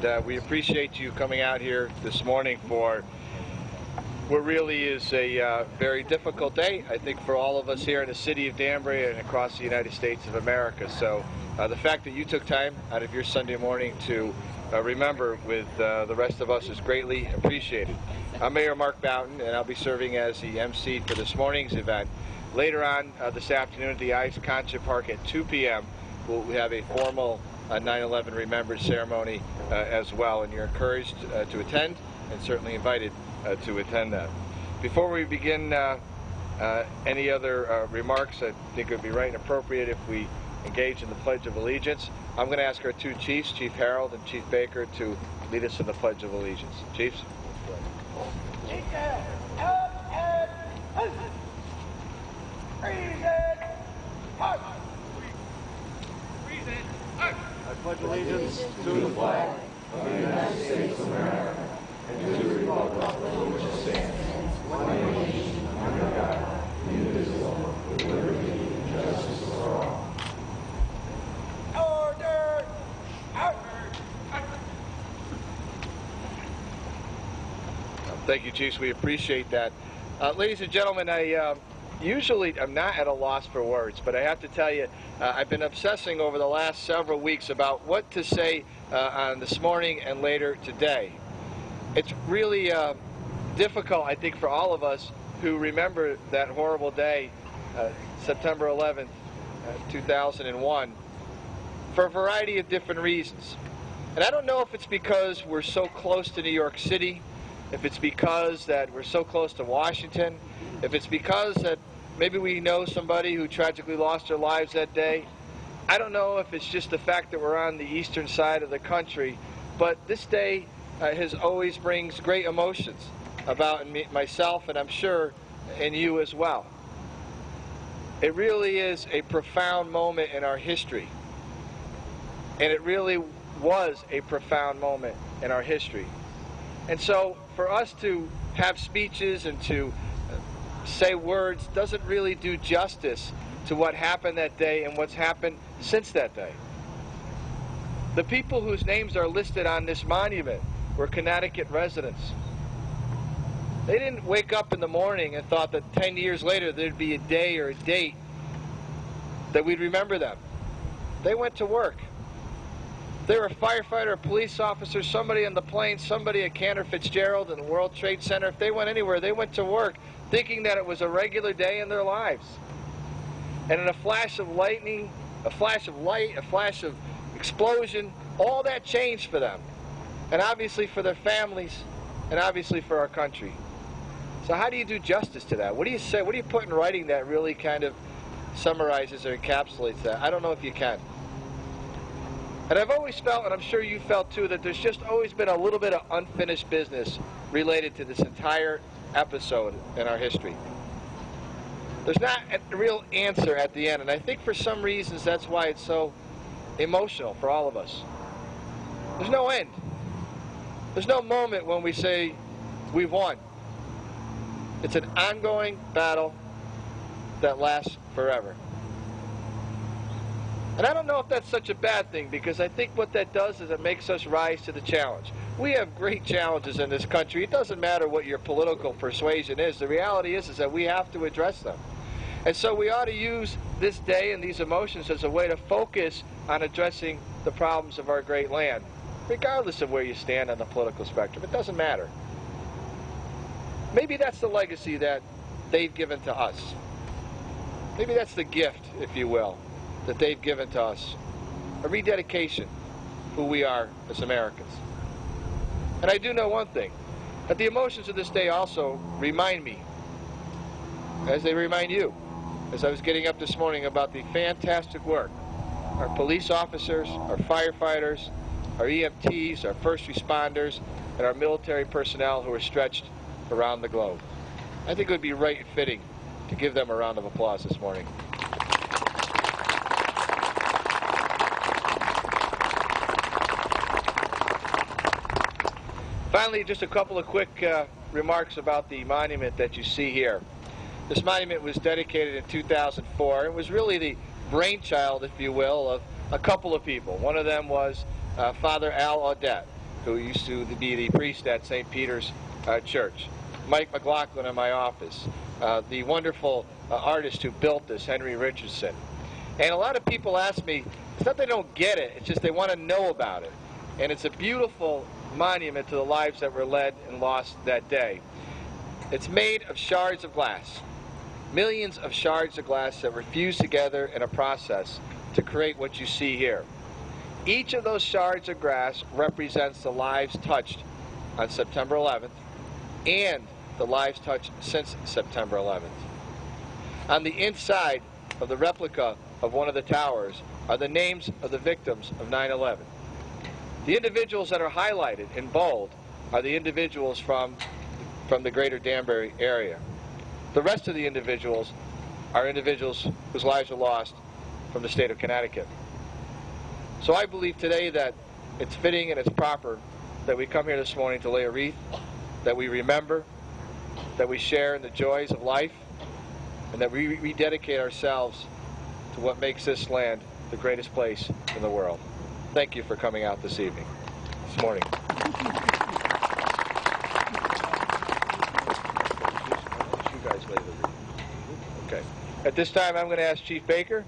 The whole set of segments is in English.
and we appreciate you coming out here this morning for what really is a very difficult day, I think, for all of us here in the city of Danbury and across the United States of America. So the fact that you took time out of your Sunday morning to remember with the rest of us is greatly appreciated. I'm Mayor Mark Boughton, and I'll be serving as the MC for this morning's event. Later on this afternoon at the Ives Concert Park at 2 p.m., we'll have a formal 9/11 Remembrance ceremony as well, and you're encouraged to attend and certainly invited to attend that. Before we begin any other remarks, I think it would be right and appropriate if we engage in the Pledge of Allegiance. I'm going to ask our two chiefs, Chief Harold and Chief Baker, to lead us in the Pledge of Allegiance. Chiefs? I pledge allegiance to the flag of the United States of America and to the republic for which it stands, one nation, under God, indivisible, with liberty and justice for all. Order! Thank you, Chiefs. We appreciate that. Ladies and gentlemen, usually I'm not at a loss for words, but I have to tell you, I've been obsessing over the last several weeks about what to say on this morning and later today. It's really difficult, I think, for all of us who remember that horrible day, September 11th, 2001, for a variety of different reasons. And I don't know if it's because we're so close to New York City, if it's because that we're so close to Washington, if it's because that maybe we know somebody who tragically lost their lives that day. I don't know if it's just the fact that we're on the eastern side of the country, but this day has always brings great emotions about myself, and I'm sure in you as well. It really is a profound moment in our history, and it really was a profound moment in our history. And so for us to have speeches and to say words doesn't really do justice to what happened that day and what's happened since that day. The people whose names are listed on this monument were Connecticut residents. They didn't wake up in the morning and thought that 10 years later there'd be a day or a date that we'd remember them. They went to work. They were a firefighter, a police officer, somebody on the plane, somebody at Cantor Fitzgerald and the World Trade Center. If they went anywhere, they went to work thinking that it was a regular day in their lives. And in a flash of lightning, a flash of light, a flash of explosion, all that changed for them. And obviously for their families, and obviously for our country. So how do you do justice to that? What do you say? What do you put in writing that really kind of summarizes or encapsulates that? I don't know if you can. And I've always felt, and I'm sure you felt too, that there's just always been a little bit of unfinished business related to this entire episode in our history. There's not a real answer at the end, and I think for some reasons that's why it's so emotional for all of us. There's no end. There's no moment when we say we've won. It's an ongoing battle that lasts forever. And I don't know if that's such a bad thing, because I think what that does is it makes us rise to the challenge. We have great challenges in this country. It doesn't matter what your political persuasion is. The reality is that we have to address them. And so we ought to use this day and these emotions as a way to focus on addressing the problems of our great land, regardless of where you stand on the political spectrum. It doesn't matter. Maybe that's the legacy that they've given to us. Maybe that's the gift, if you will, that they've given to us, a rededication who we are as Americans. And I do know one thing, that the emotions of this day also remind me, as they remind you, as I was getting up this morning, about the fantastic work our police officers, our firefighters, our EMTs, our first responders, and our military personnel who are stretched around the globe. I think it would be right and fitting to give them a round of applause this morning. Finally, just a couple of quick remarks about the monument that you see here. This monument was dedicated in 2004. It was really the brainchild, if you will, of a couple of people. One of them was Father Al Audet. who used to be the priest at St. Peter's Church, Mike McLaughlin in my office, the wonderful artist who built this, Henry Richardson. And a lot of people ask me, it's not they don't get it, it's just they want to know about it. And it's a beautiful monument to the lives that were led and lost that day. It's made of shards of glass. Millions of shards of glass that were fused together in a process to create what you see here. Each of those shards of glass represents the lives touched on September 11th and the lives touched since September 11th. On the inside of the replica of one of the towers are the names of the victims of 9/11. The individuals that are highlighted in bold are the individuals from the greater Danbury area. The rest of the individuals are individuals whose lives were lost from the state of Connecticut. So I believe today that it's fitting and it's proper that we come here this morning to lay a wreath, that we remember, that we share in the joys of life, and that we rededicate ourselves to what makes this land the greatest place in the world. Thank you for coming out this evening, this morning. You guys lay the wreath. Okay. At this time, I'm going to ask Chief Baker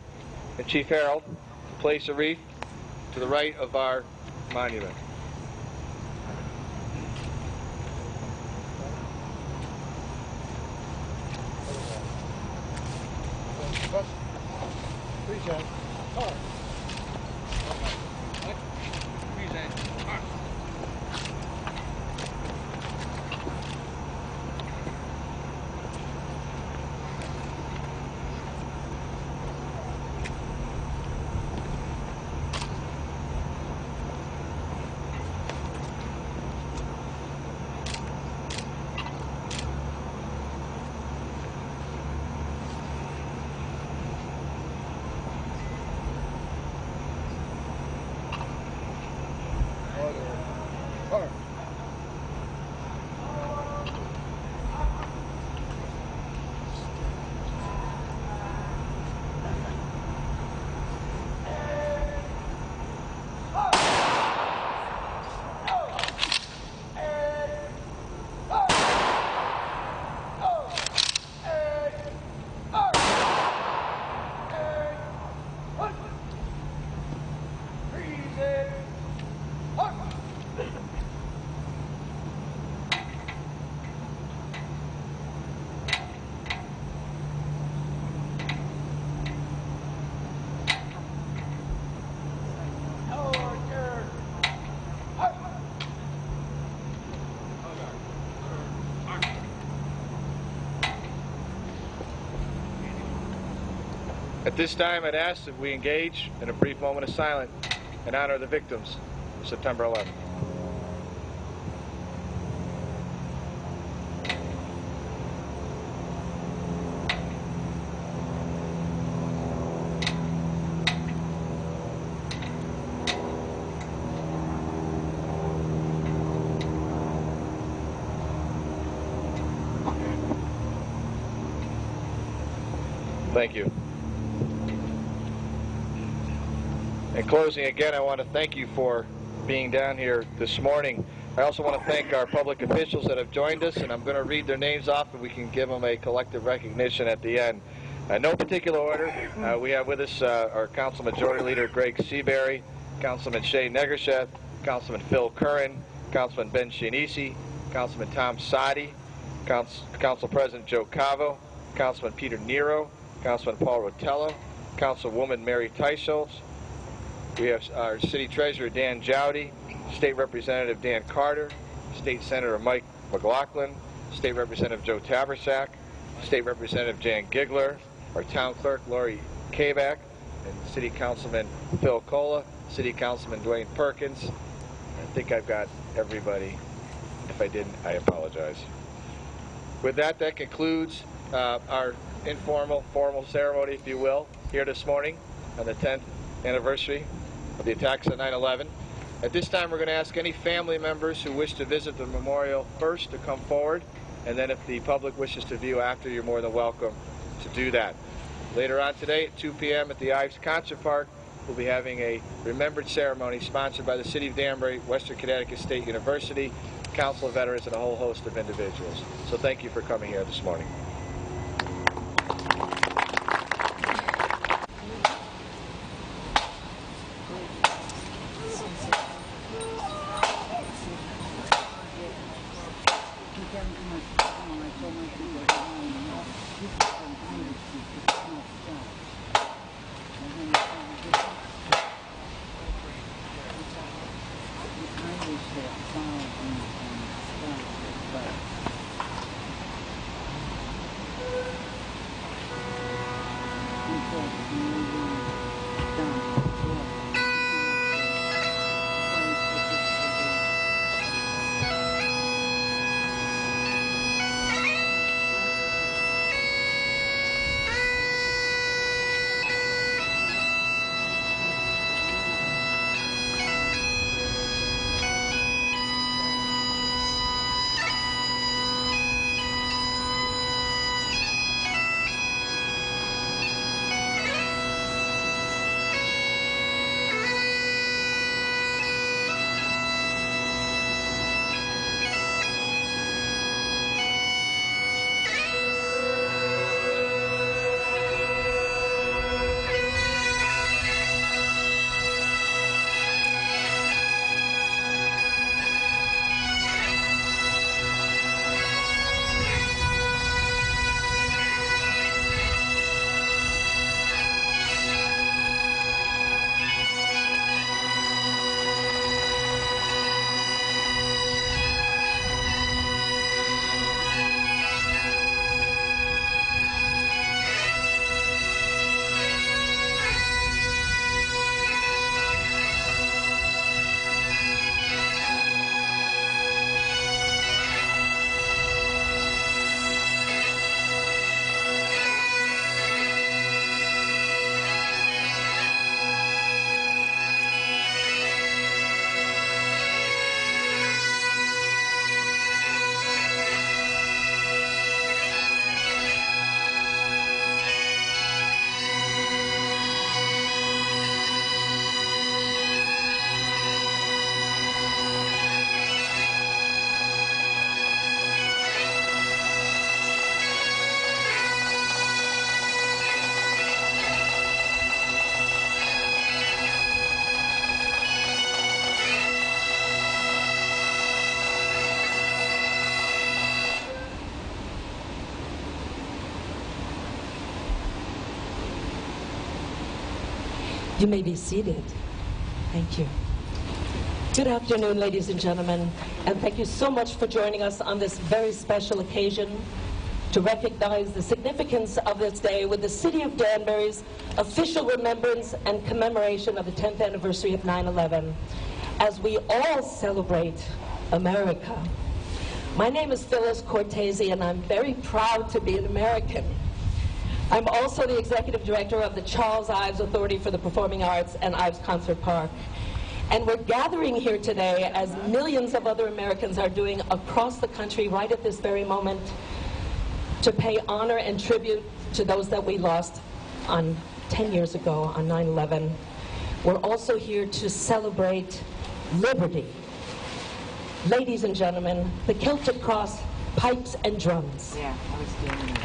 and Chief Harold to place a wreath to the right of our monument. At this time, I'd ask that we engage in a brief moment of silence and honor the victims of September 11th. Thank you. In closing, again, I want to thank you for being down here this morning. I also want to thank our public officials that have joined us, and I'm going to read their names off and we can give them a collective recognition at the end. No particular order. We have with us our Council Majority Leader Greg Seabury, Councilman Shay Negershev, Councilman Phil Curran, Councilman Ben Shinisi, Councilman Tom Sadi, Council President Joe Cavo, Councilman Peter Nero, Councilman Paul Rotello, Councilwoman Mary Teicholz. We have our City Treasurer Dan Jowdy, State Representative Dan Carter, State Senator Mike McLaughlin, State Representative Joe Tabersack, State Representative Jan Gigler, our Town Clerk Lori Kabak, and City Councilman Phil Cola, City Councilman Dwayne Perkins. I think I've got everybody. If I didn't, I apologize. With that, that concludes our informal, formal ceremony, if you will, here this morning on the 10th anniversary of the attacks at 9/11. At this time, we're going to ask any family members who wish to visit the memorial first to come forward, and then if the public wishes to view after, you're more than welcome to do that. Later on today at 2 p.m. at the Ives Concert Park, we'll be having a remembrance ceremony sponsored by the City of Danbury, Western Connecticut State University, Council of Veterans, and a whole host of individuals. So thank you for coming here this morning. You may be seated. Thank you. Good afternoon, ladies and gentlemen, and thank you so much for joining us on this very special occasion to recognize the significance of this day with the City of Danbury's official remembrance and commemoration of the 10th anniversary of 9/11, as we all celebrate America. My name is Phyllis Cortese, and I'm very proud to be an American. I'm also the executive director of the Charles Ives Authority for the Performing Arts and Ives Concert Park. And we're gathering here today, as millions of other Americans are doing across the country right at this very moment, to pay honor and tribute to those that we lost 10 years ago on 9/11. We're also here to celebrate liberty. Ladies and gentlemen, the Celtic Cross, pipes and drums. Yeah, I was doing it.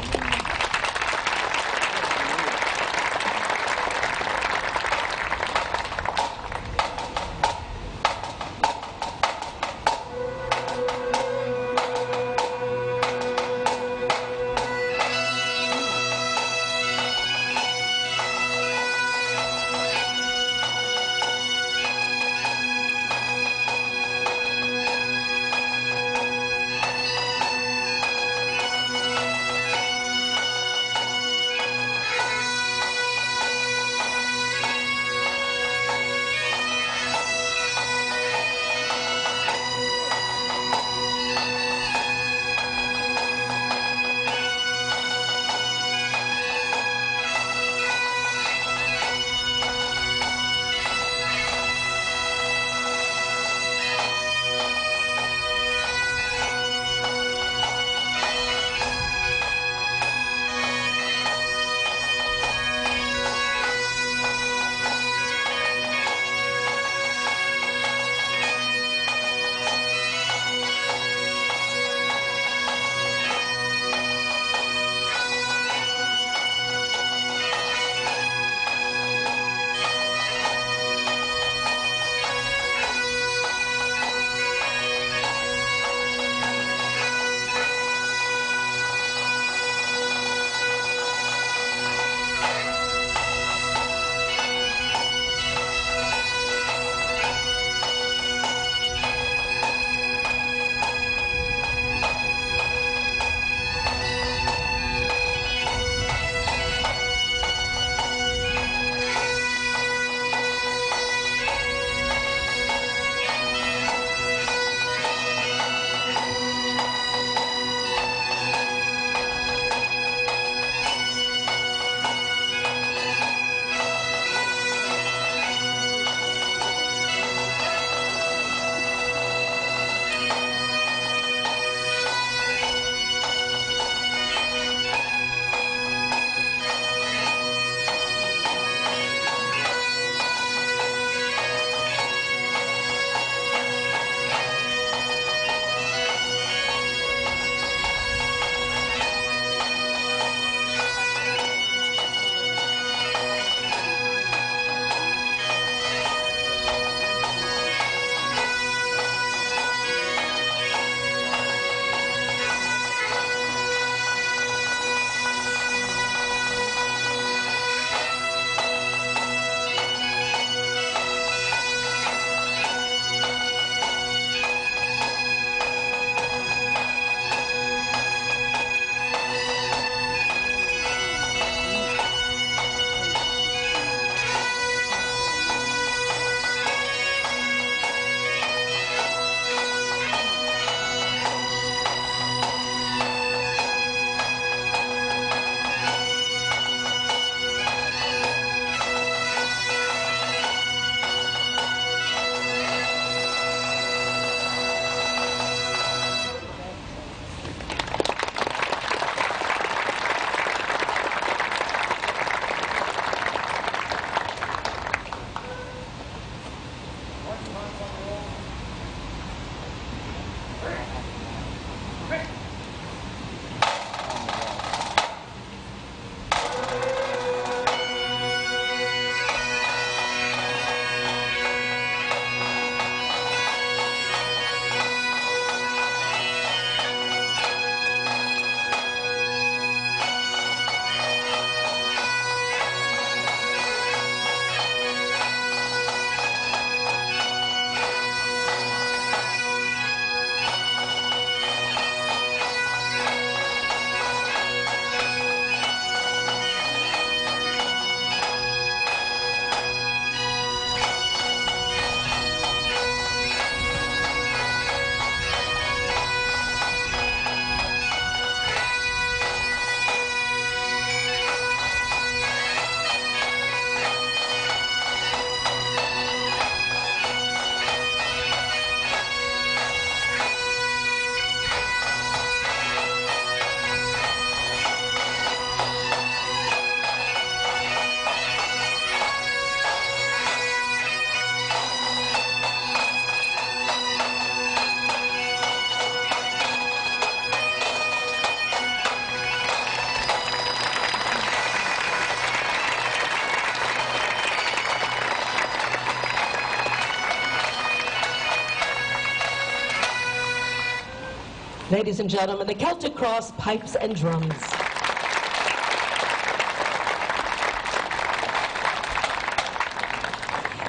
Ladies and gentlemen, the Celtic Cross Pipes and Drums.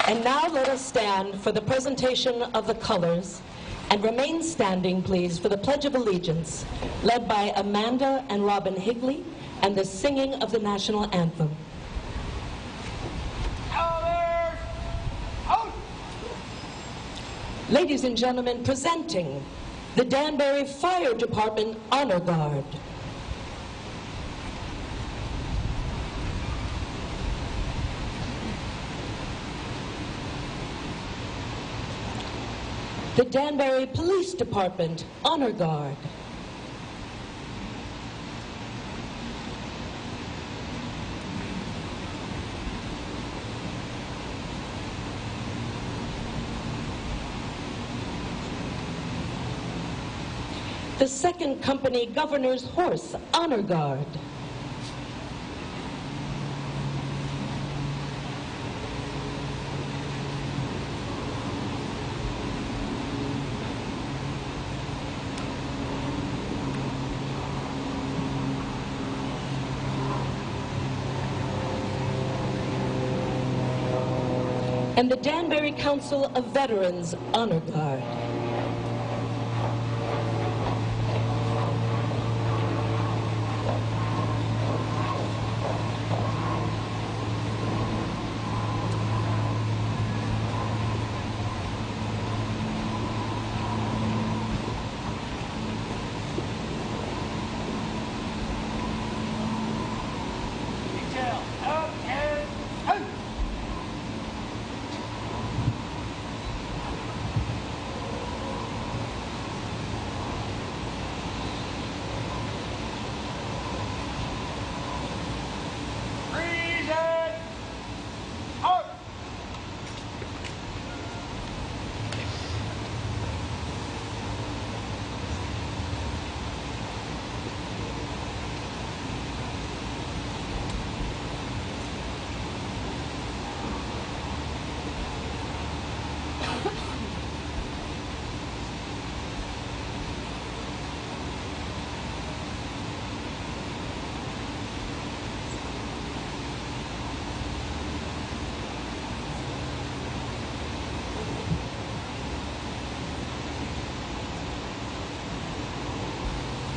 And now let us stand for the presentation of the colors and remain standing, please, for the Pledge of Allegiance, led by Amanda and Robin Higley, and the singing of the national anthem. Ladies and gentlemen, presenting the Danbury Fire Department Honor Guard. The Danbury Police Department Honor Guard. The 2nd Company Governor's Horse Honor Guard. And the Danbury Council of Veterans Honor Guard.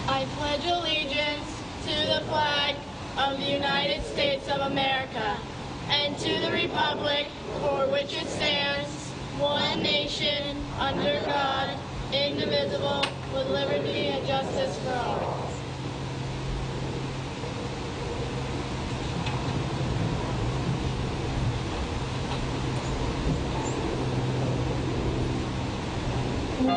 I pledge allegiance to the flag of the United States of America and to the republic for which it stands, one nation, under God, indivisible, with liberty and justice for all. We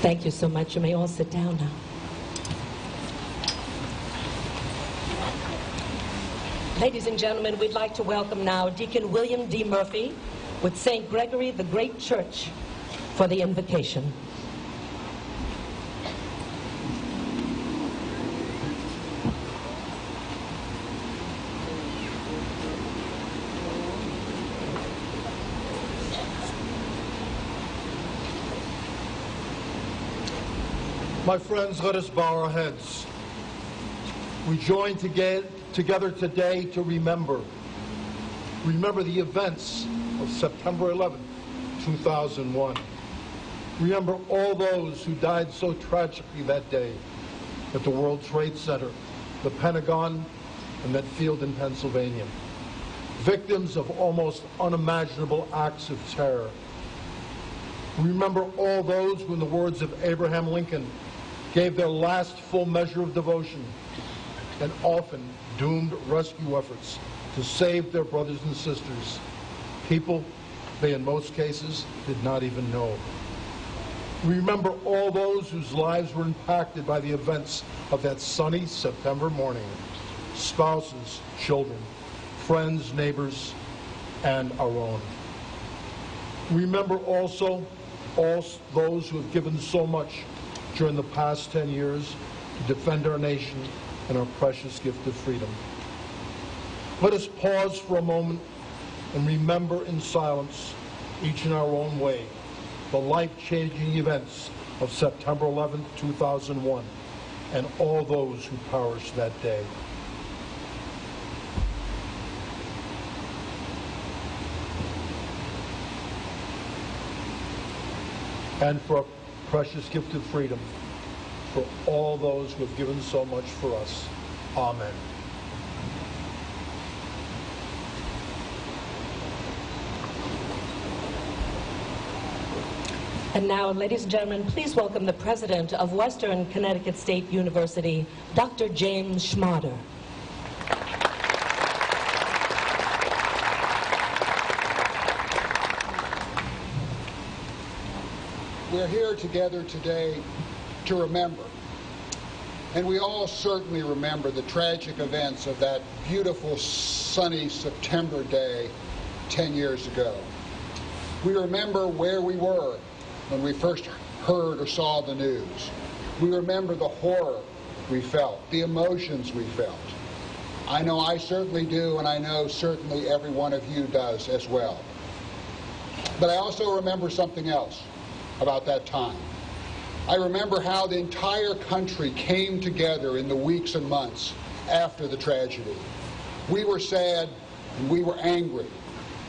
Thank you so much. You may all sit down now. Ladies and gentlemen, we'd like to welcome now Deacon William D. Murphy with St. Gregory the Great Church for the invocation. My friends, let us bow our heads. We join together today to remember the events of September 11, 2001. Remember all those who died so tragically that day at the World Trade Center, the Pentagon, and that field in Pennsylvania. Victims of almost unimaginable acts of terror. Remember all those who, in the words of Abraham Lincoln, gave their last full measure of devotion and often doomed rescue efforts to save their brothers and sisters, people they in most cases did not even know. Remember all those whose lives were impacted by the events of that sunny September morning, spouses, children, friends, neighbors, and our own. Remember also all those who have given so much during the past 10 years to defend our nation and our precious gift of freedom. Let us pause for a moment and remember in silence, each in our own way, the life-changing events of September 11, 2001, and all those who perished that day. And for our precious gift of freedom, for all those who have given so much for us. Amen. And now, ladies and gentlemen, please welcome the president of Western Connecticut State University, Dr. James Schmader. We're here together today to remember, and we all certainly remember the tragic events of that beautiful sunny September day 10 years ago. We remember where we were when we first heard or saw the news. We remember the horror we felt, the emotions we felt. I know I certainly do, and I know certainly every one of you does as well. But I also remember something else about that time. I remember how the entire country came together in the weeks and months after the tragedy. We were sad and we were angry,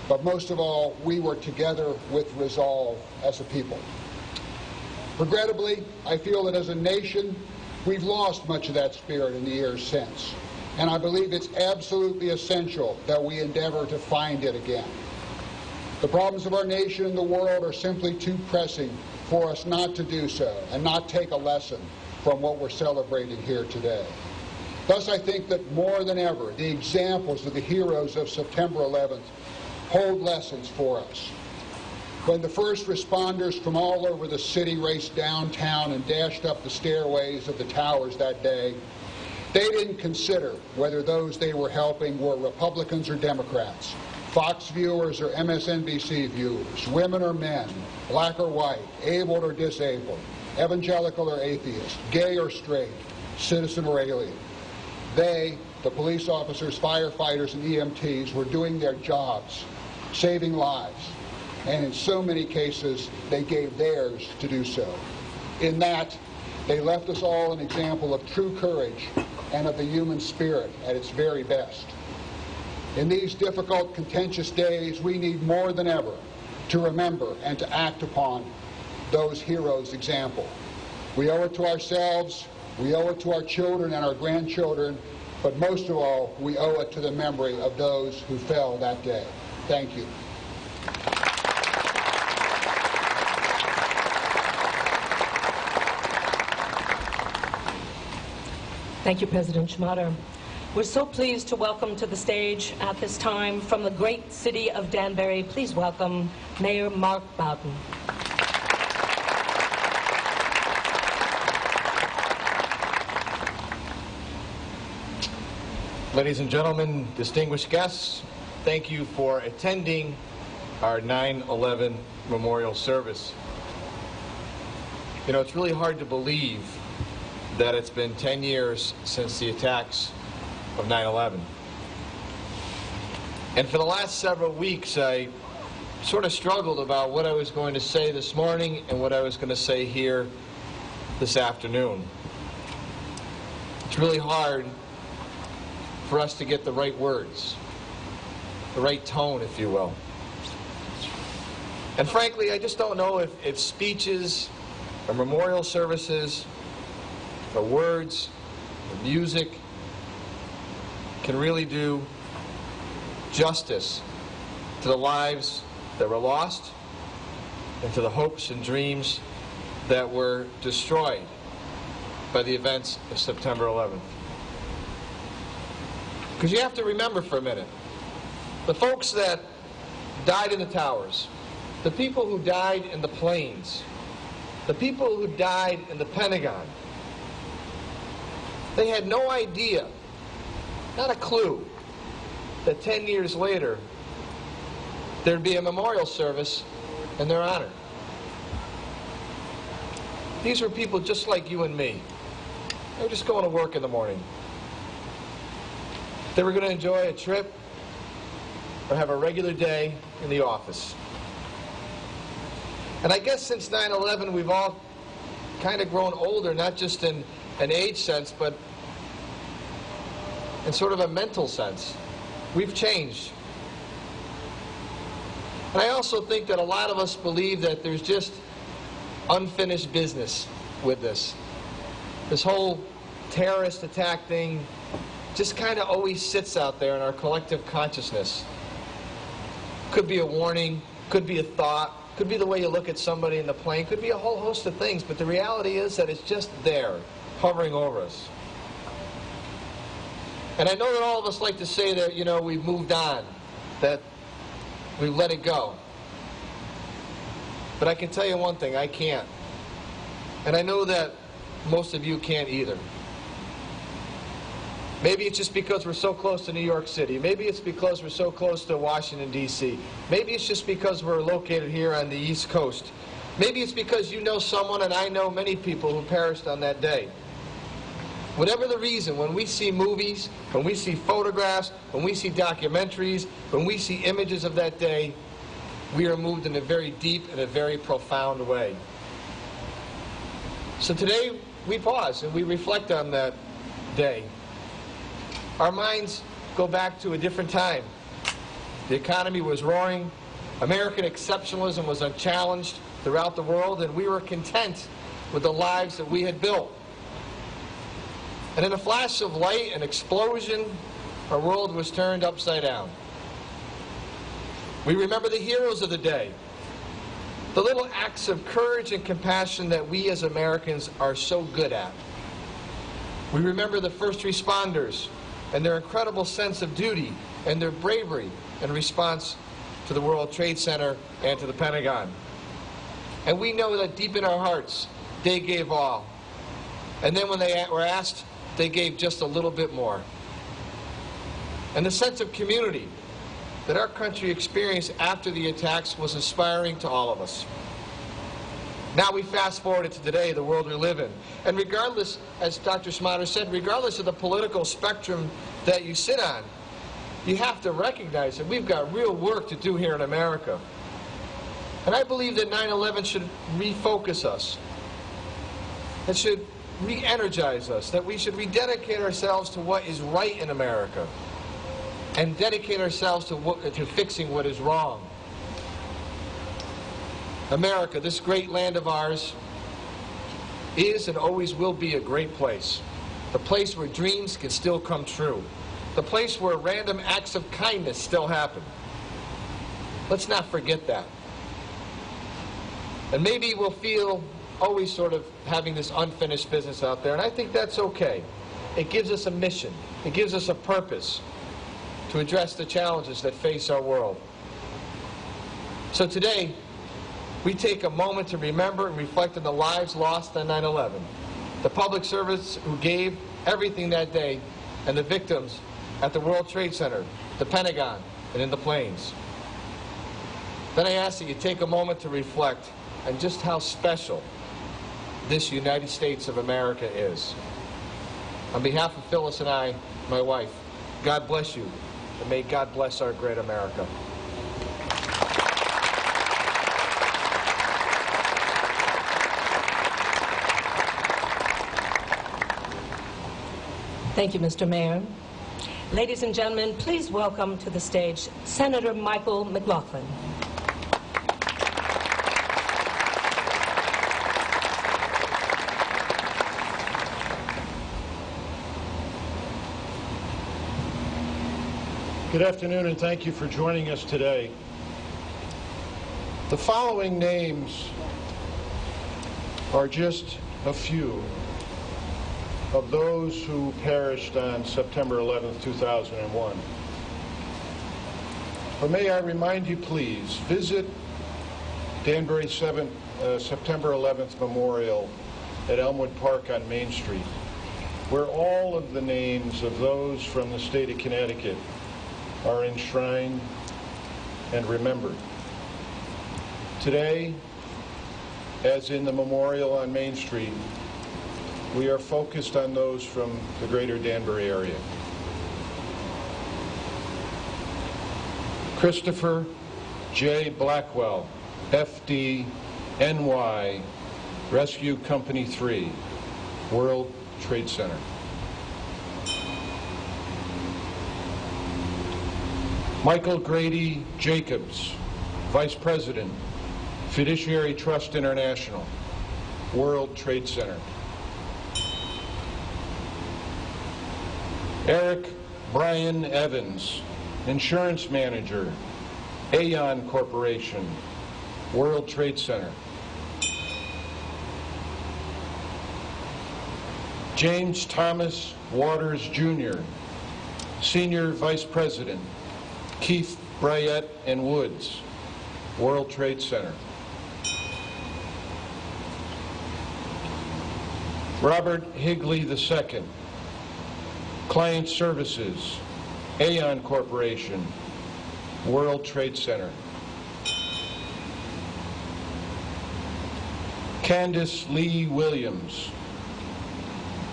but most of all, we were together with resolve as a people. Regrettably, I feel that as a nation, we've lost much of that spirit in the years since, and I believe it's absolutely essential that we endeavor to find it again. The problems of our nation and the world are simply too pressing for us not to do so and not take a lesson from what we're celebrating here today. Thus, I think that more than ever, the examples of the heroes of September 11th hold lessons for us. When the first responders from all over the city raced downtown and dashed up the stairways of the towers that day, they didn't consider whether those they were helping were Republicans or Democrats, Fox viewers or MSNBC viewers, women or men, black or white, able or disabled, evangelical or atheist, gay or straight, citizen or alien. They, the police officers, firefighters, and EMTs, were doing their jobs, saving lives, and in so many cases, they gave theirs to do so. In that, they left us all an example of true courage and of the human spirit at its very best. In these difficult, contentious days, we need more than ever to remember and to act upon those heroes' example. We owe it to ourselves, we owe it to our children and our grandchildren, but most of all, we owe it to the memory of those who fell that day. Thank you. Thank you, President Schmader. We're so pleased to welcome to the stage at this time from the great city of Danbury. Please welcome Mayor Mark Bowden. Ladies and gentlemen, distinguished guests, thank you for attending our 9/11 memorial service. You know, it's really hard to believe that it's been 10 years since the attacks of 9/11. And for the last several weeks, I sort of struggled about what I was going to say this morning and what I was going to say here this afternoon. It's really hard for us to get the right words, the right tone, if you will. And frankly, I just don't know if speeches or memorial services or words or music can really do justice to the lives that were lost and to the hopes and dreams that were destroyed by the events of September 11th. Because you have to remember for a minute, the folks that died in the towers, the people who died in the planes, the people who died in the Pentagon, they had no idea, not a clue, that 10 years later there'd be a memorial service in their honor. These were people just like you and me. They were just going to work in the morning. They were going to enjoy a trip or have a regular day in the office. And I guess since 9/11 we've all kind of grown older, not just in an age sense, but in sort of a mental sense. We've changed. And I also think that a lot of us believe that there's just unfinished business with this. This whole terrorist attack thing just kind of always sits out there in our collective consciousness. Could be a warning, could be a thought, could be the way you look at somebody in the plane, could be a whole host of things, but the reality is that it's just there, hovering over us. And I know that all of us like to say that, you know, we've moved on, that we've let it go. But I can tell you one thing, I can't. And I know that most of you can't either. Maybe it's just because we're so close to New York City. Maybe it's because we're so close to Washington, D.C. Maybe it's just because we're located here on the East Coast. Maybe it's because you know someone, and I know many people who perished on that day. Whatever the reason, when we see movies, when we see photographs, when we see documentaries, when we see images of that day, we are moved in a very deep and a very profound way. So today we pause and we reflect on that day. Our minds go back to a different time. The economy was roaring. American exceptionalism was unchallenged throughout the world, and we were content with the lives that we had built. And in a flash of light, an explosion, our world was turned upside down. We remember the heroes of the day, the little acts of courage and compassion that we as Americans are so good at. We remember the first responders and their incredible sense of duty and their bravery in response to the World Trade Center and to the Pentagon. And we know that deep in our hearts, they gave all. And then when they were asked, they gave just a little bit more. And the sense of community that our country experienced after the attacks was inspiring to all of us. Now we fast forward to today, the world we live in. And regardless, as Dr. Schmatter said, regardless of the political spectrum that you sit on, you have to recognize that we've got real work to do here in America. And I believe that 9/11 should refocus us. It should re-energize us, that we should rededicate ourselves to what is right in America and dedicate ourselves to fixing what is wrong. America, this great land of ours, is and always will be a great place. The place where dreams can still come true. The place where random acts of kindness still happen. Let's not forget that. And maybe we'll feel always sort of having this unfinished business out there, and I think that's okay. It gives us a mission. It gives us a purpose to address the challenges that face our world. So today, we take a moment to remember and reflect on the lives lost on 9/11, the public servants who gave everything that day, and the victims at the World Trade Center, the Pentagon, and in the planes. Then I ask that you take a moment to reflect on just how special this United States of America is. On behalf of Phyllis and I, my wife, God bless you, and may God bless our great America. Thank you, Mr. Mayor. Ladies and gentlemen, please welcome to the stage Senator Michael McLaughlin. Good afternoon, and thank you for joining us today. The following names are just a few of those who perished on September 11th, 2001. But may I remind you, please, visit Danbury September 11th Memorial at Elmwood Park on Main Street, where all of the names of those from the state of Connecticut are enshrined and remembered. Today, as in the memorial on Main Street, we are focused on those from the greater Danbury area. Christopher J. Blackwell, FD, NY, Rescue Company 3, World Trade Center. Michael Grady Jacobs, Vice President, Fiduciary Trust International, World Trade Center. Eric Brian Evans, Insurance Manager, Aon Corporation, World Trade Center. James Thomas Waters Jr., Senior Vice President, Keith Bryett and Woods, World Trade Center. Robert Higley II, Client Services, Aon Corporation, World Trade Center. Candace Lee Williams,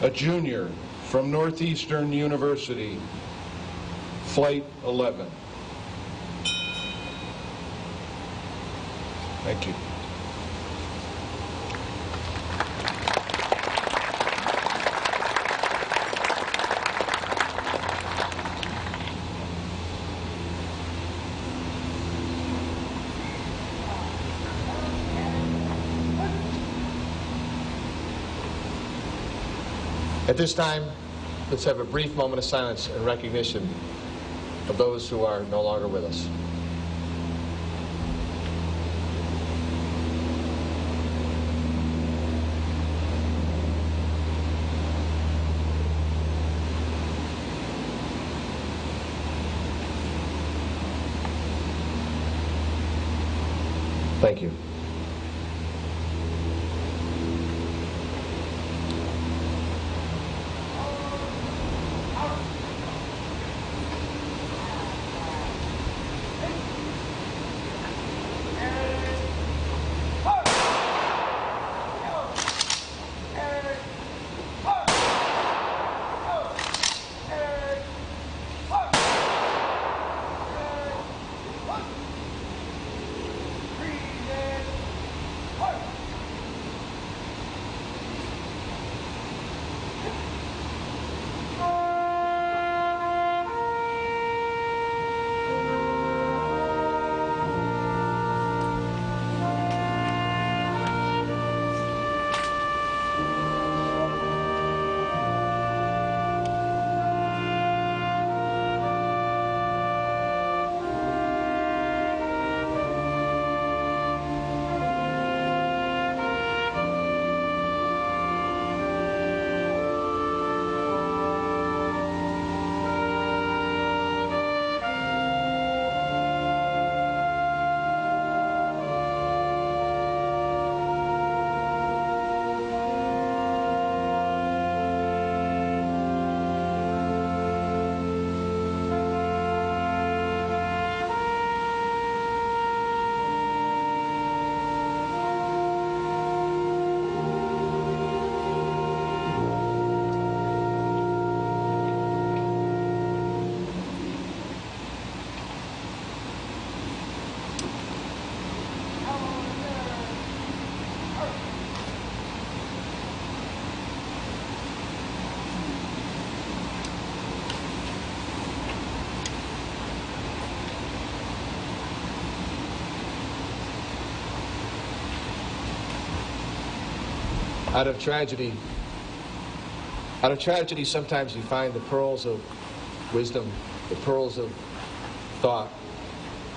a junior from Northeastern University, Flight 11. Thank you. At this time, let's have a brief moment of silence in recognition of those who are no longer with us. Thank you. Out of tragedy, sometimes you find the pearls of wisdom, the pearls of thought,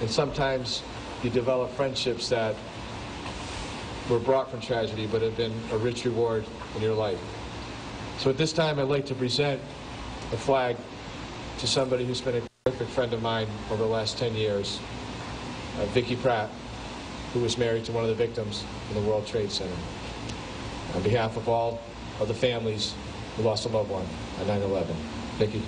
and sometimes you develop friendships that were brought from tragedy but have been a rich reward in your life. So at this time, I'd like to present the flag to somebody who's been a terrific friend of mine over the last 10 years, Vicki Pratt, who was married to one of the victims in the World Trade Center. On behalf of all of the families who lost a loved one on 9/11. Vicki.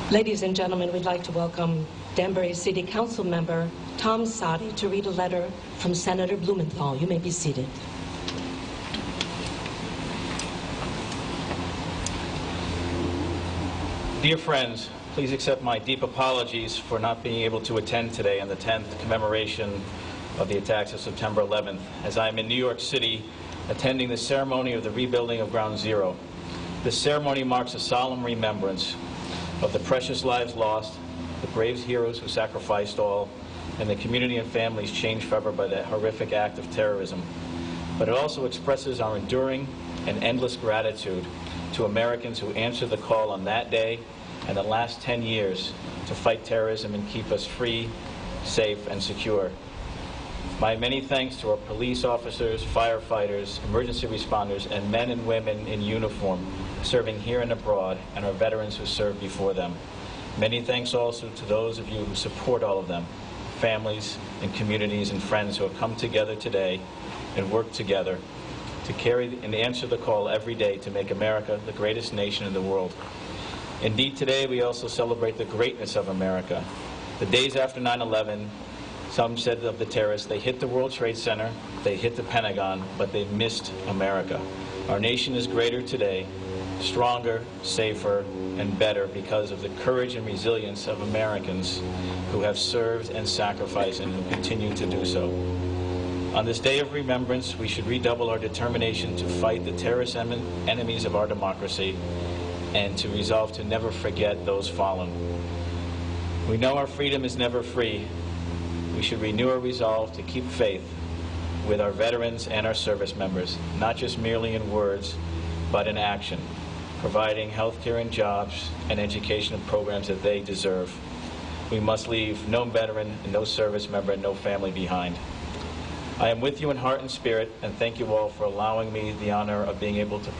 Ladies and gentlemen, we'd like to welcome Danbury City Council member Tom Sadi to read a letter from Senator Blumenthal. You may be seated. Dear friends, please accept my deep apologies for not being able to attend today on the 10th commemoration of the attacks of September 11th, as I am in New York City attending the ceremony of the rebuilding of Ground Zero. This ceremony marks a solemn remembrance of the precious lives lost, the brave heroes who sacrificed all, and the community and families changed forever by that horrific act of terrorism. But it also expresses our enduring and endless gratitude to Americans who answered the call on that day and the last 10 years to fight terrorism and keep us free, safe, and secure. My many thanks to our police officers, firefighters, emergency responders, and men and women in uniform serving here and abroad, and our veterans who served before them. Many thanks also to those of you who support all of them, families and communities and friends who have come together today and worked together to carry and answer the call every day to make America the greatest nation in the world. Indeed, today we also celebrate the greatness of America. The days after 9/11, some said of the terrorists, they hit the World Trade Center, they hit the Pentagon, but they missed America. Our nation is greater today, stronger, safer, and better because of the courage and resilience of Americans who have served and sacrificed and who continue to do so. On this day of remembrance, we should redouble our determination to fight the terrorist enemies of our democracy and to resolve to never forget those fallen. We know our freedom is never free. We should renew our resolve to keep faith with our veterans and our service members, not just merely in words, but in action, providing health care and jobs and educational programs that they deserve. We must leave no veteran, no service member, and no family behind. I am with you in heart and spirit, and thank you all for allowing me the honor of being able to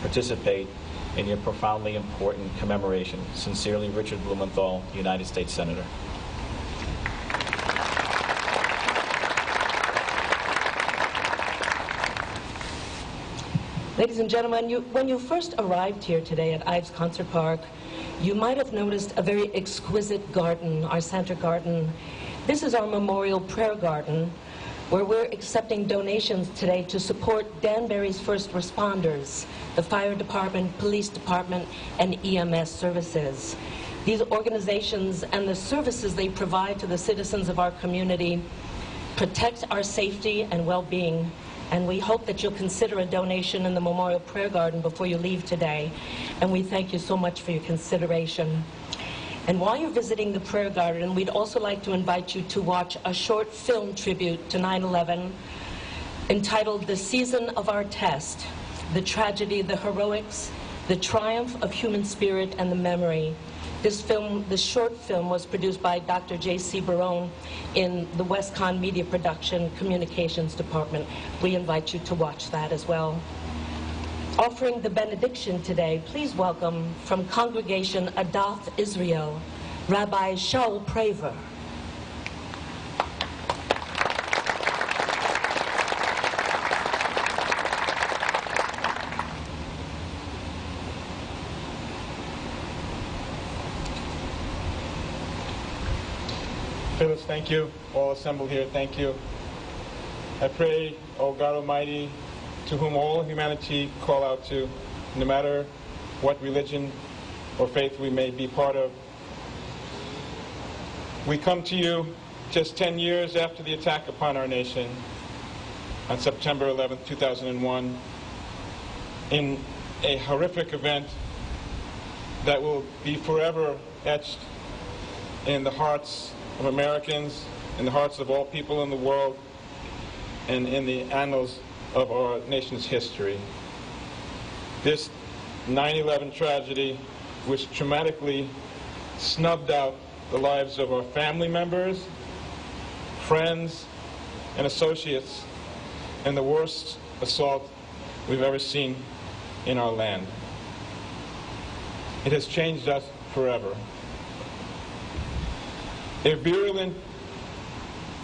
participate in your profoundly important commemoration. Sincerely, Richard Blumenthal, United States Senator. Ladies and gentlemen, when you first arrived here today at Ives Concert Park, you might have noticed a very exquisite garden, our center garden. This is our memorial prayer garden, where we're accepting donations today to support Danbury's first responders, the fire department, police department, and EMS services. These organizations and the services they provide to the citizens of our community protect our safety and well-being. And we hope that you'll consider a donation in the Memorial Prayer Garden before you leave today. And we thank you so much for your consideration. And while you're visiting the Prayer Garden, we'd also like to invite you to watch a short film tribute to 9/11 entitled The Season of Our Test, The Tragedy, the Heroics, the Triumph of Human Spirit, and the Memory. This short film was produced by Dr. J.C. Barone in the Westcon Media Production Communications Department. We invite you to watch that as well. Offering the benediction today, please welcome from Congregation Adath Israel, Rabbi Shaul Praver. Phyllis, thank you. All assembled here, thank you. I pray O God Almighty, to whom all humanity call out to, no matter what religion or faith we may be part of. We come to you just 10 years after the attack upon our nation on September 11, 2001, in a horrific event that will be forever etched in the hearts of Americans, in the hearts of all people in the world, and in the annals of our nation's history. This 9/11 tragedy, which traumatically snubbed out the lives of our family members, friends, and associates in the worst assault we've ever seen in our land. It has changed us forever. A virulent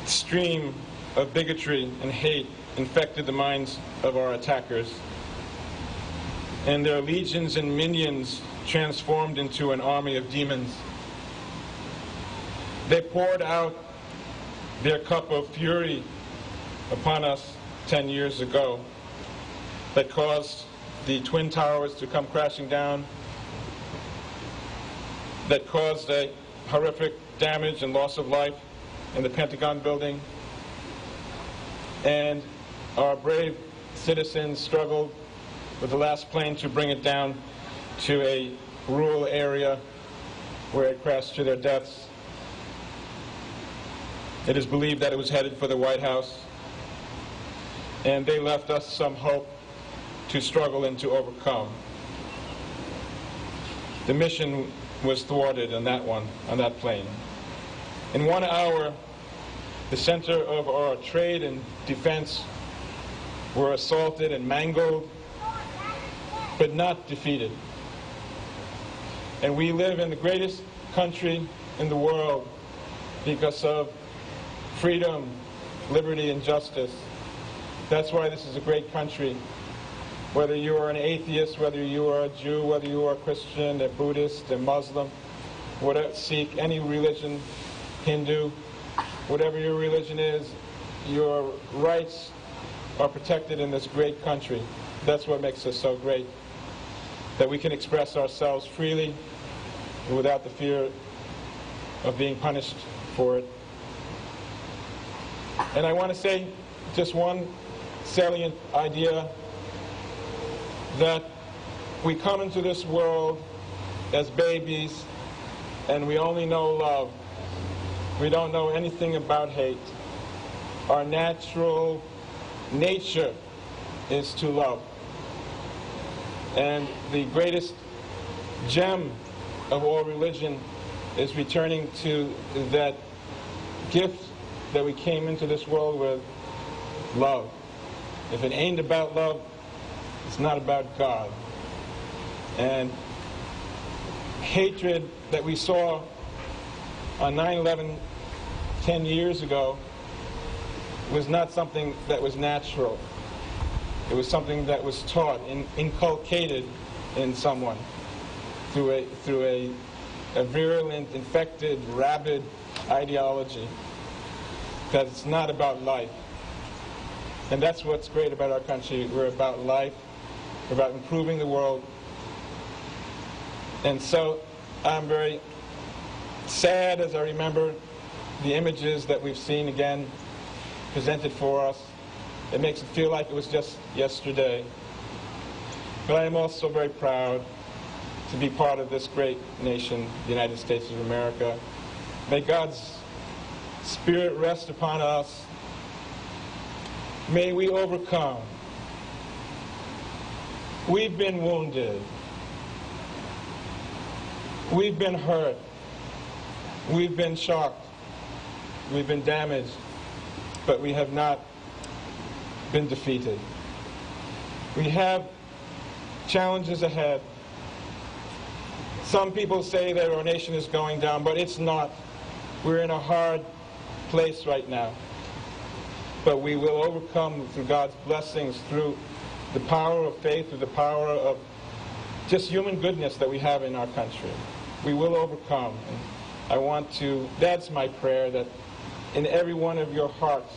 stream of bigotry and hate infected the minds of our attackers, and their legions and minions transformed into an army of demons. They poured out their cup of fury upon us 10 years ago that caused the Twin Towers to come crashing down, that caused a horrific damage and loss of life in the Pentagon building, and our brave citizens struggled with the last plane to bring it down to a rural area where it crashed to their deaths. It is believed that it was headed for the White House, and they left us some hope to struggle and to overcome. The mission was thwarted on that plane. In 1 hour, the center of our trade and defense were assaulted and mangled, but not defeated. And we live in the greatest country in the world because of freedom, liberty, and justice. That's why this is a great country. Whether you are an atheist, whether you are a Jew, whether you are a Christian, a Buddhist, a Muslim, whatever, Sikh, any religion, Hindu, whatever your religion is, your rights are protected in this great country. That's what makes us so great, that we can express ourselves freely without the fear of being punished for it. And I want to say just one salient idea, that we come into this world as babies and we only know love. We don't know anything about hate. Our natural nature is to love. And the greatest gem of all religion is returning to that gift that we came into this world with, love. If it ain't about love, it's not about God. And hatred that we saw on 9/11 10 years ago was not something that was natural. It was something that was taught and inculcated in someone through a virulent, infected, rabid ideology. Because it's not about life. And that's what's great about our country. We're about life. We're about improving the world. And so I'm very sad as I remember the images that we've seen again presented for us. It makes it feel like it was just yesterday. But I am also very proud to be part of this great nation, the United States of America. May God's Spirit rest upon us. May we overcome. We've been wounded. We've been hurt. We've been shocked. We've been damaged. But we have not been defeated. We have challenges ahead. Some people say that our nation is going down, but it's not. We're in a hard place right now. But we will overcome through God's blessings, through the power of faith, through the power of just human goodness that we have in our country. We will overcome. And that's my prayer, that in every one of your hearts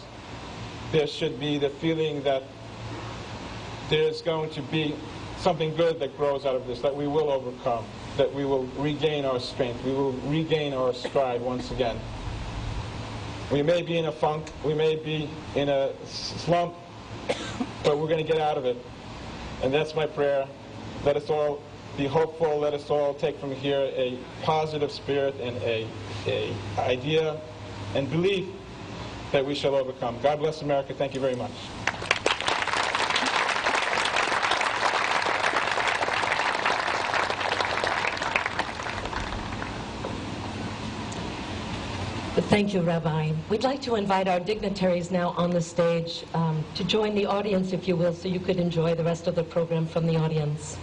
there should be the feeling that there's going to be something good that grows out of this, that we will overcome, that we will regain our strength, we will regain our stride once again. We may be in a funk, we may be in a slump, but we're going to get out of it. And that's my prayer. Let us all be hopeful. Let us all take from here a positive spirit and a idea and belief that we shall overcome. God bless America. Thank you very much. Thank you, Rabbi. We'd like to invite our dignitaries now on the stage to join the audience, if you will, so you could enjoy the rest of the program from the audience.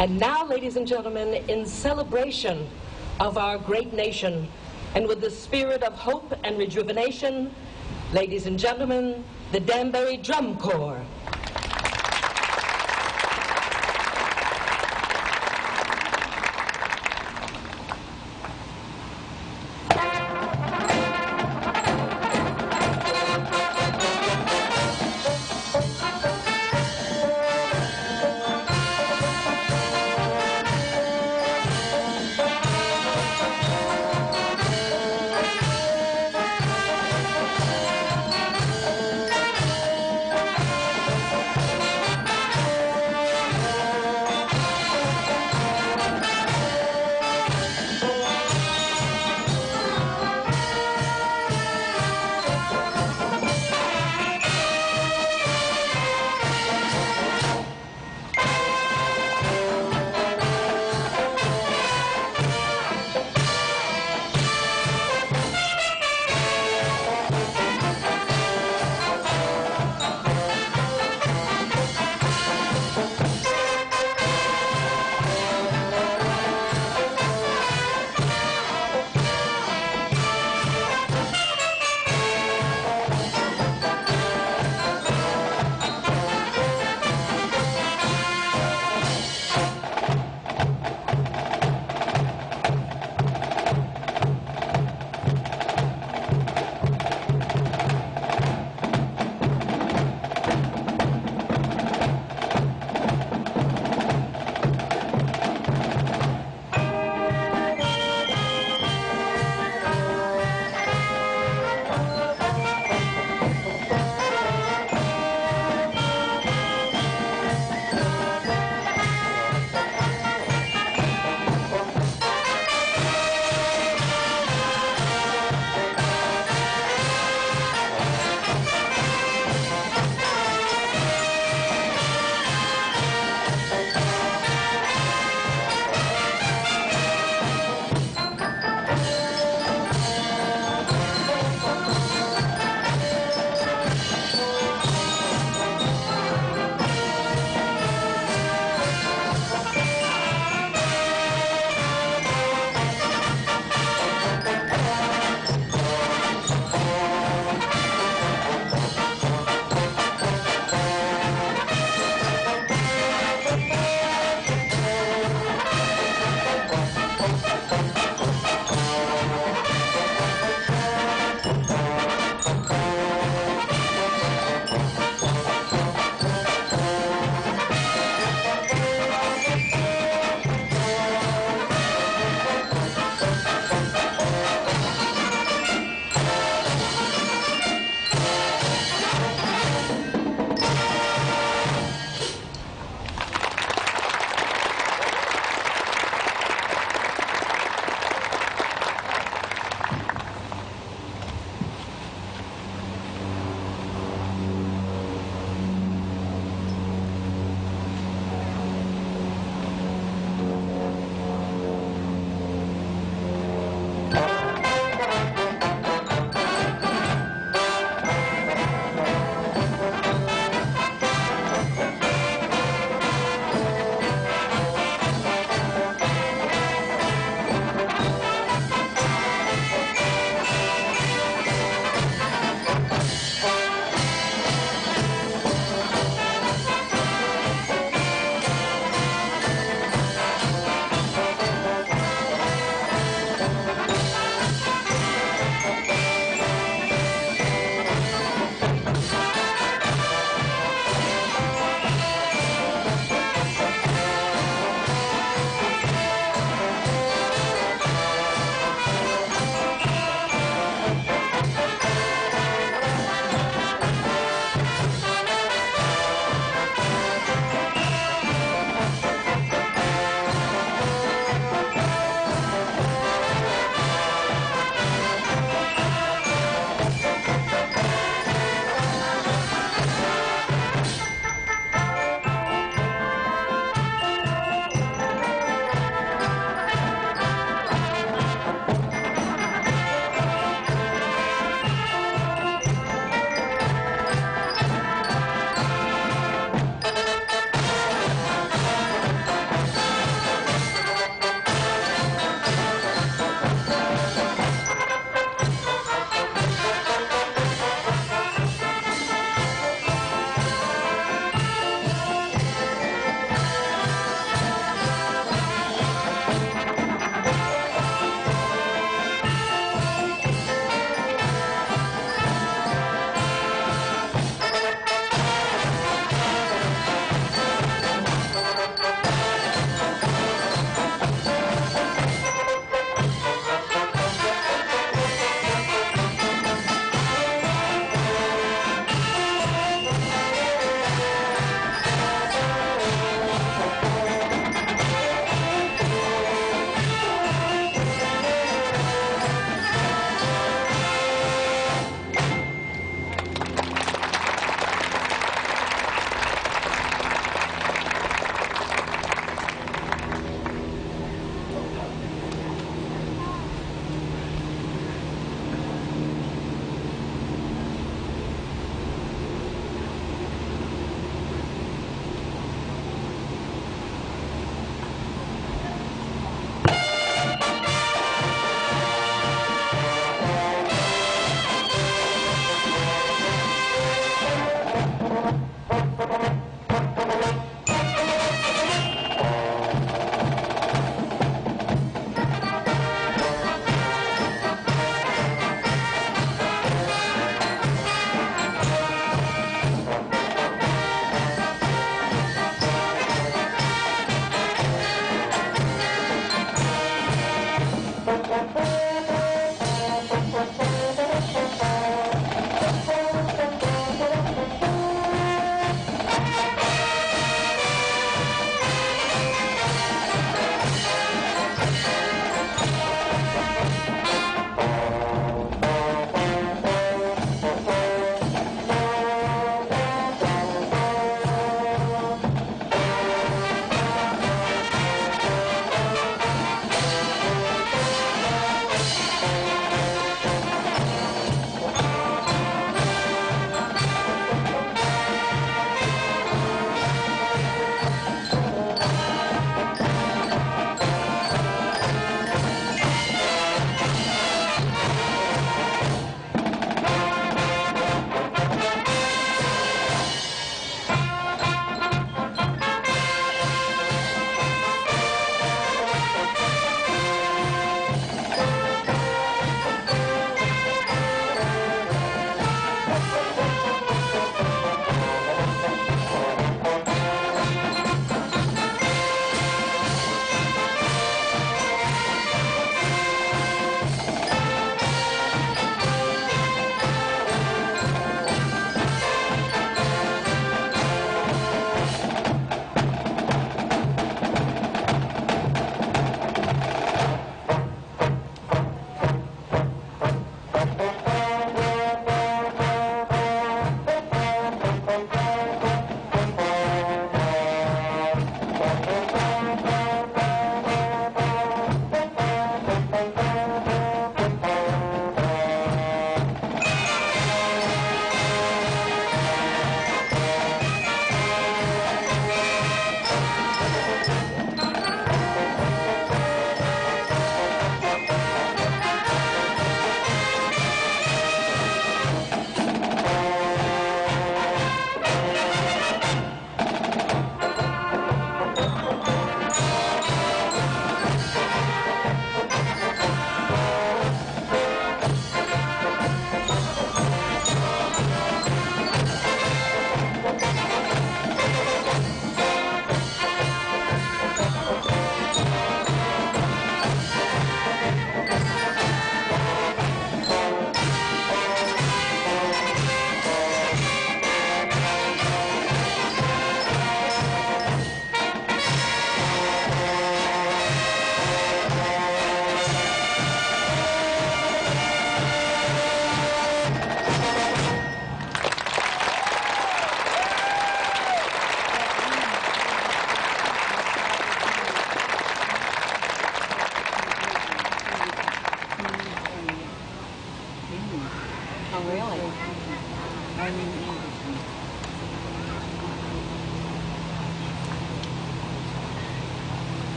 And now, ladies and gentlemen, in celebration of our great nation, and with the spirit of hope and rejuvenation, ladies and gentlemen, the Danbury Drum Corps.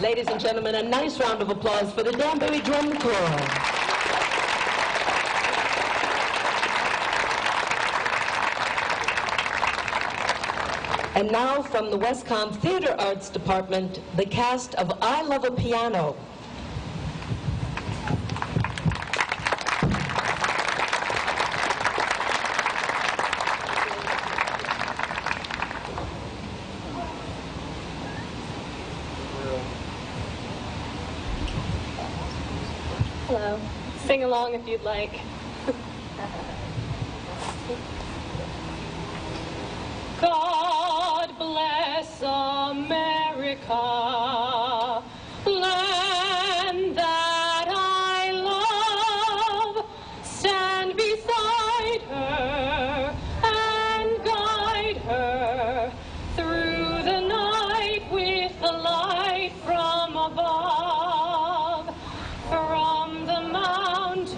Ladies and gentlemen, a nice round of applause for the Danbury Drum Corps. And now from the Westcom Theater Arts Department, the cast of I Love a Piano. Hello. Sing along if you'd like. God bless America, land that I love. Stand beside her and guide her through the night with the light from above. From the mountains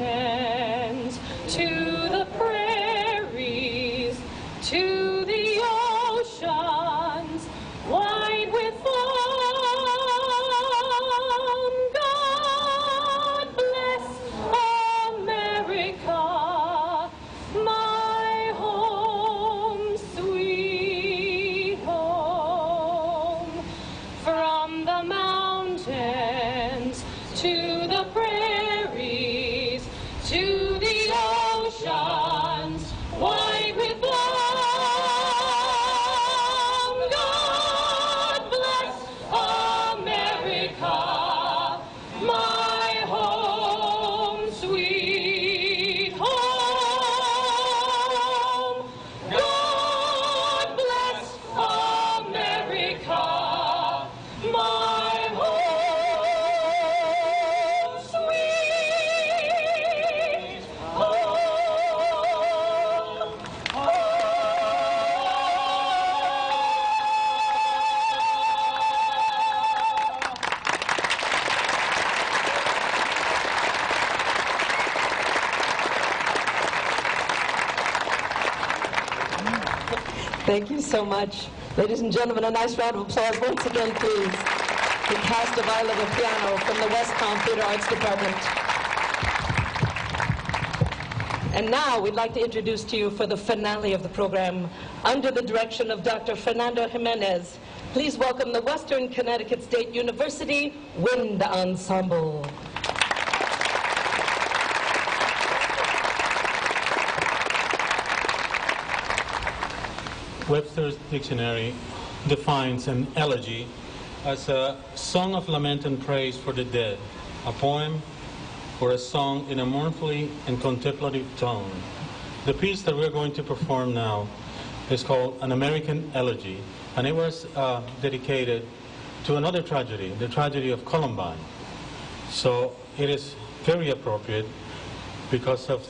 to the prairies to the oceans wide with foam. God bless America, my home, sweet home. From the mountains to the prairies to the oceans wide with foam. God bless America, my home, sweet home. God bless America, my home, sweet home. Thank you so much. Ladies and gentlemen, a nice round of applause once again, please. The cast of I Love a Piano from the Westcom Theater Arts Department. And now we'd like to introduce to you for the finale of the program, under the direction of Dr. Fernando Jimenez, please welcome the Western Connecticut State University Wind Ensemble. Webster's dictionary defines an elegy as a song of lament and praise for the dead, a poem or a song in a mournfully and contemplative tone. The piece that we're going to perform now is called An American Elegy, and it was dedicated to another tragedy, the tragedy of Columbine. So it is very appropriate because of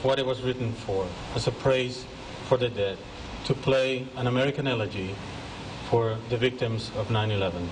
what it was written for, as a praise for the dead, to play an American elegy for the victims of 9/11.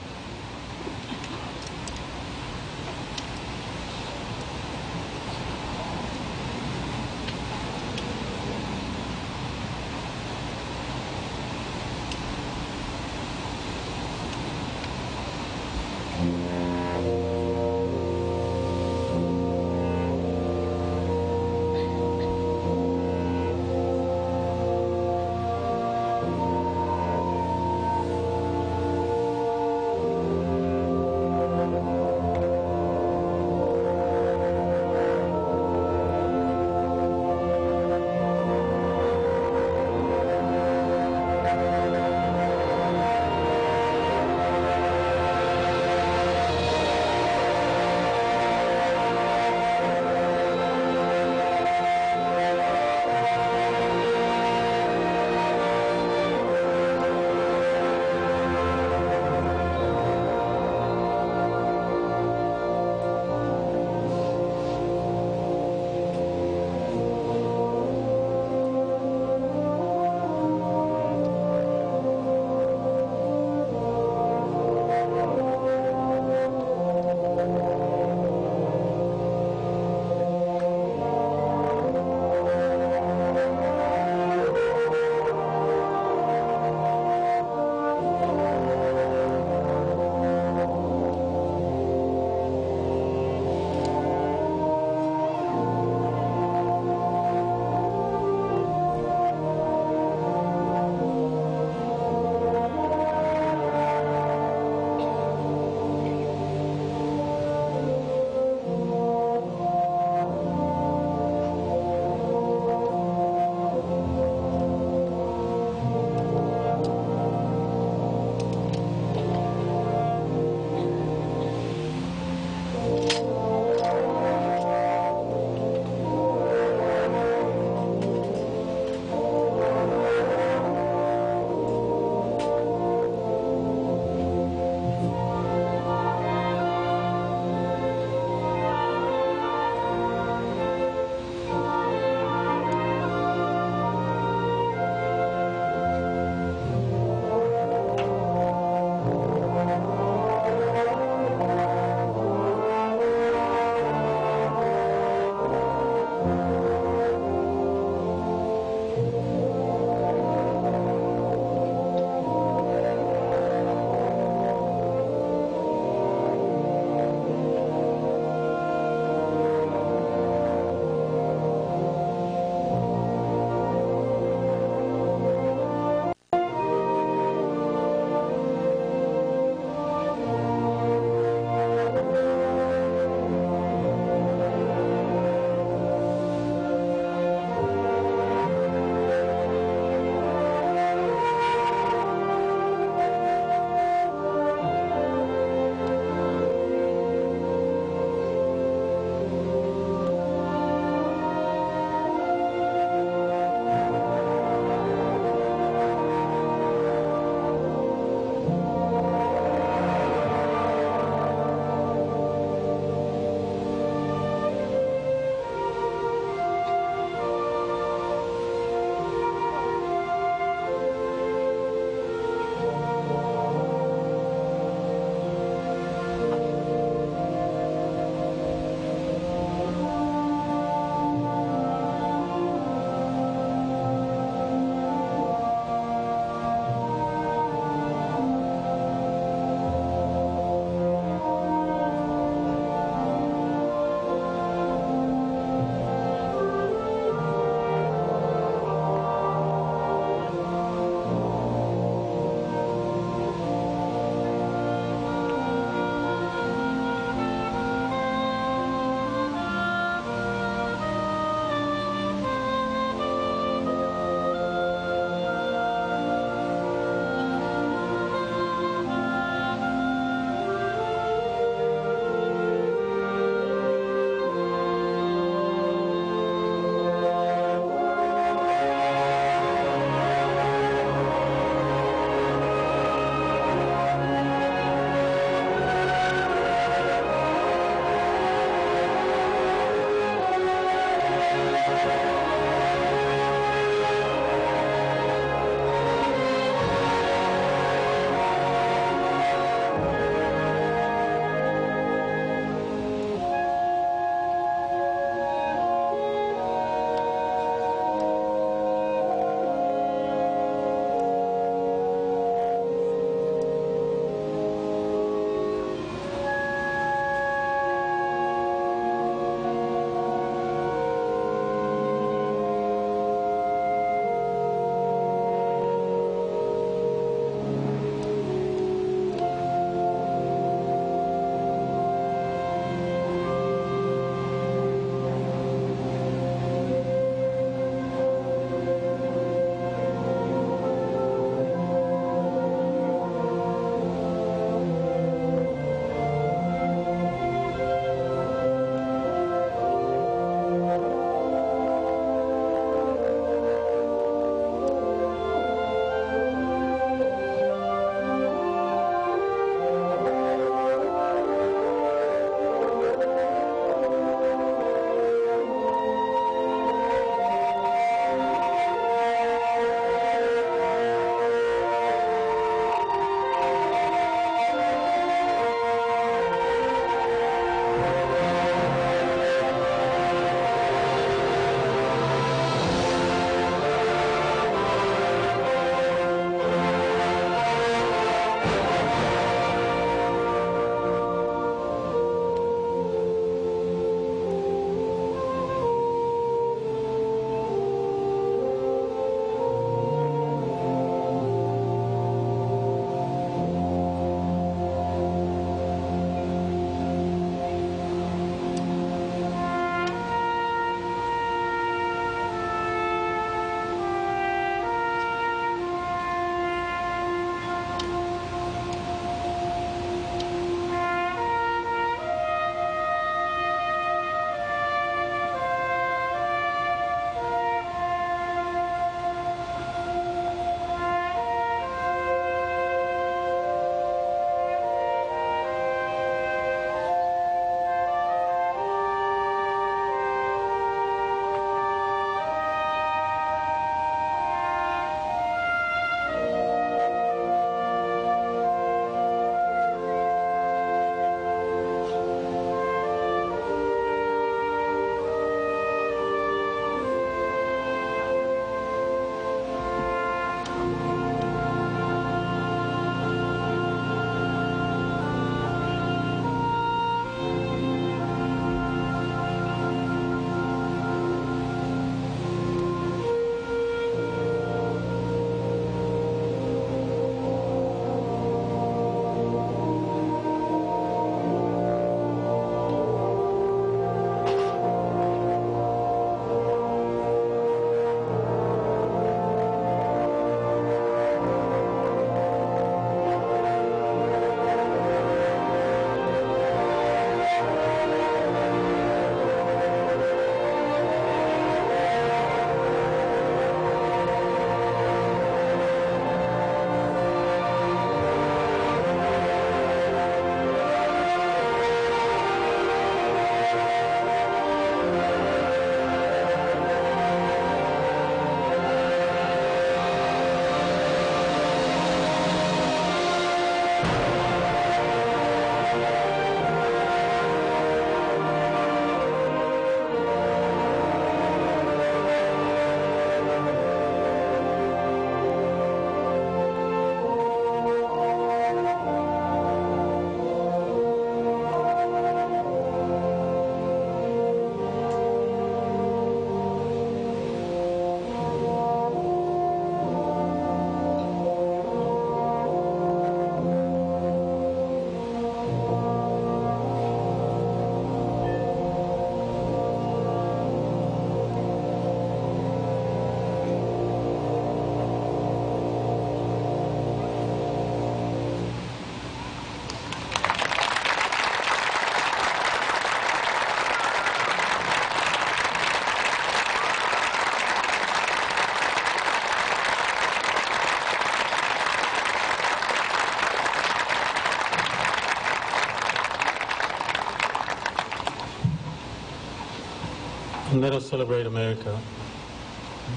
And let us celebrate America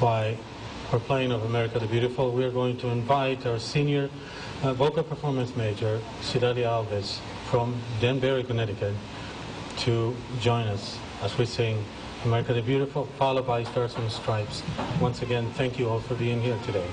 by our playing of America the Beautiful. We are going to invite our senior vocal performance major, Sidalia Alves, from Danbury, Connecticut, to join us as we sing America the Beautiful, followed by Stars and Stripes. Once again, thank you all for being here today.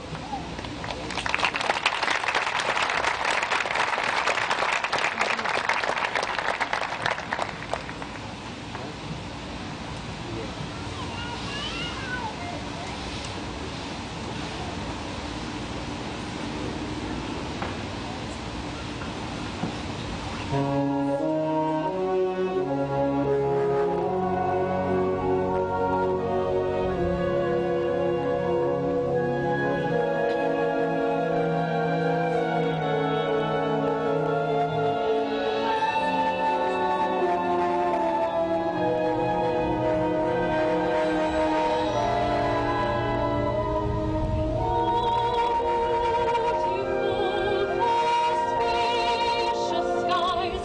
Spacious skies,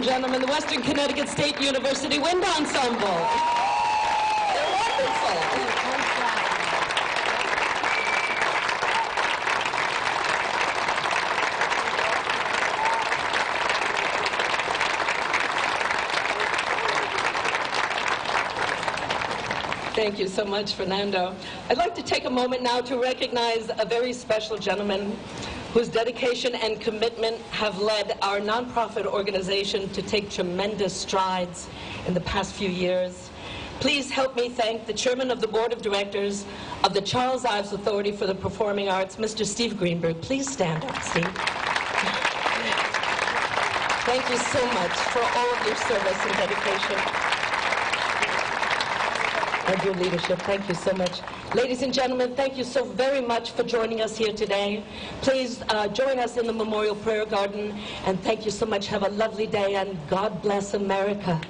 gentlemen, the Western Connecticut State University Wind Ensemble. They're wonderful. Thank you so much, Fernando. I'd like to take a moment now to recognize a very special gentleman whose dedication and commitment have led our nonprofit organization to take tremendous strides in the past few years. Please help me thank the chairman of the board of directors of the Charles Ives Authority for the Performing Arts, Mr. Steve Greenberg. Please stand up, Steve. Thank you so much for all of your service and dedication and your leadership. Thank you so much. Ladies and gentlemen, thank you so very much for joining us here today. Please join us in the Memorial Prayer Garden, and thank you so much. Have a lovely day, and God bless America.